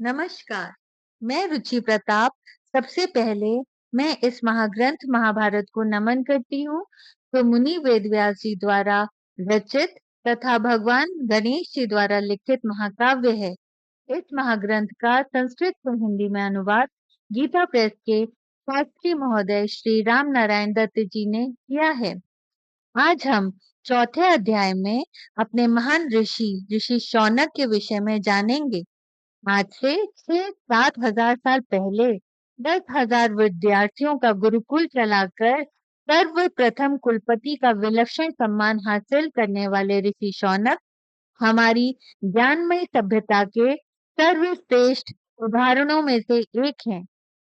नमस्कार, मैं रुचि प्रताप। सबसे पहले मैं इस महाग्रंथ महाभारत को नमन करती हूँ, जो मुनि वेदव्यास जी द्वारा रचित तथा भगवान गणेश जी द्वारा लिखित महाकाव्य है। इस महाग्रंथ का संस्कृत से हिंदी में अनुवाद गीता प्रेस के शास्त्री महोदय श्री राम नारायण दत्त जी ने किया है। आज हम चौथे अध्याय में अपने महान ऋषि ऋषि शौनक के विषय में जानेंगे। आज से 6-7 हजार साल पहले 10 हजार विद्यार्थियों का गुरुकुल चलाकर सर्वप्रथम कुलपति का विलक्षण सम्मान हासिल करने वाले ऋषि शौनक हमारी ज्ञानमय सभ्यता के सर्वश्रेष्ठ उदाहरणों में से एक हैं।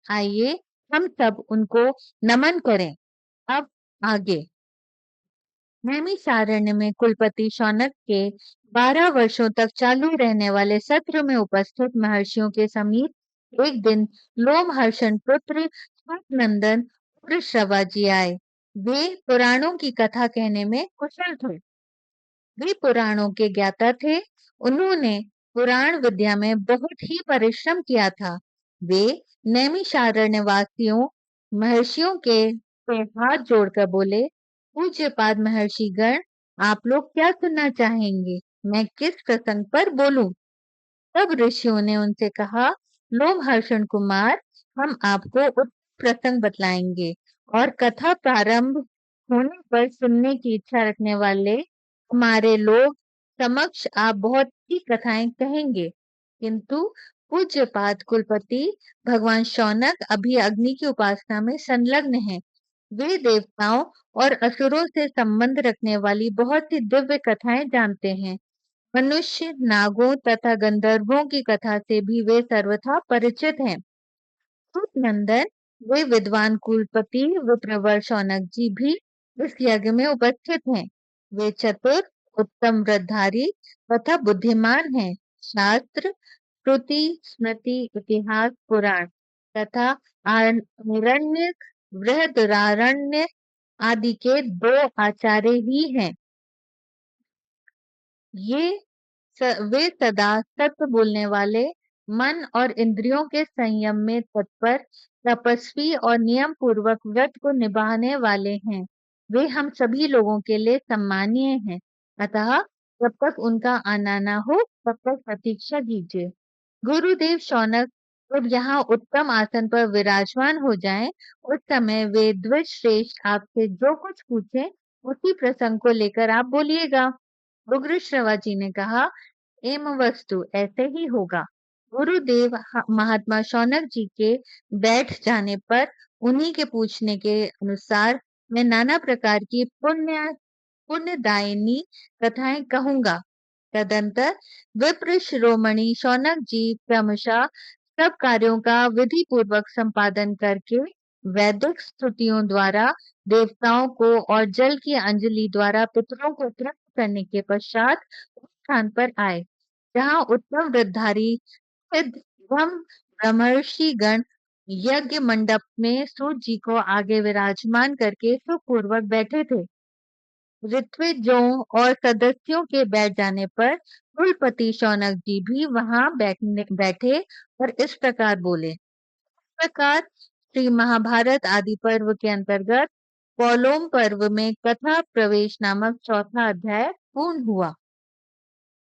आइए हम सब उनको नमन करें। अब आगे नैमिषारण्य में कुलपति शौनक के 12 वर्षों तक चालू रहने वाले सत्र में उपस्थित महर्षियों के समीप एक दिन लोमहर्षण पुत्र नंदन श्रवा जी आए। वे पुराणों की कथा कहने में कुशल थे। वे पुराणों के ज्ञाता थे। उन्होंने पुराण विद्या में बहुत ही परिश्रम किया था। वे नैमिषारण्य वासियों महर्षियों के से हाथ जोड़कर बोले, पूज्यपाद महर्षि गण, आप लोग क्या सुनना चाहेंगे? मैं किस प्रसंग पर बोलूं? तब ऋषियों ने उनसे कहा, लोमहर्षण कुमार, हम आपको उस प्रसंग बतलाएंगे और कथा प्रारंभ होने पर सुनने की इच्छा रखने वाले हमारे लोग समक्ष आप बहुत सी कथाएं कहेंगे। किंतु पूज्यपाद कुलपति भगवान शौनक अभी अग्नि की उपासना में संलग्न हैं। वे देवताओं और असुरों से संबंध रखने वाली बहुत सी दिव्य कथाएं जानते हैं। मनुष्य, नागों तथा गंधर्वों की कथा से भी वे सर्वथा परिचित हैं। सूत नंदन, वे विद्वान कुलपति विप्रवर शौनक जी भी इस यज्ञ में उपस्थित हैं। वे चतुर, उत्तम व्रतधारी तथा बुद्धिमान हैं। शास्त्र, श्रुति, स्मृति, इतिहास, पुराण तथा आरण्यक, बृहदारण्य आदि के दो आचार्य ही हैं। वे सदा सत्य बोलने वाले, मन और इंद्रियों के संयम में तत्पर, तपस्वी और नियम पूर्वक व्रत को निभाने वाले हैं। वे हम सभी लोगों के लिए सम्मानीय हैं। अतः जब तक उनका आना ना हो तब तक प्रतीक्षा कीजिए। गुरुदेव शौनक जब यहाँ उत्तम आसन पर विराजमान हो जाएं, उस समय वे द्विज श्रेष्ठ आपसे जो कुछ पूछें उसी प्रसंग को लेकर आप बोलिएगा। उग्र श्रवा जी ने कहा, एम वस्तु ऐसे ही होगा। गुरुदेव महात्मा शौनक जी के बैठ जाने पर उन्हीं के पूछने के अनुसार मैं नाना प्रकार की पुण्यदायिनी कथाएं कहूंगा। तदंतर विप्र शिरोमणि शौनक जी क्रमशः सब कार्यों का विधि पूर्वक संपादन करके वैदिक स्तुतियों द्वारा देवताओं को और जल की अंजलि द्वारा पितरों को तृप्त करने के पश्चात उस स्थान पर आए जहाँ उत्तम वृद्धारी सिद्ध एवं ब्रह्मर्षि गण यज्ञ मंडप में सूत जी को आगे विराजमान करके सुखपूर्वक बैठे थे। ऋत्विजों और सदस्यों के बैठ जाने पर कुलपति शौनक जी भी वहां बैठे और इस प्रकार बोले। इस प्रकार श्री महाभारत आदि पर्व के अंतर्गत पौलोम पर्व में कथा प्रवेश नामक चौथा अध्याय पूर्ण हुआ।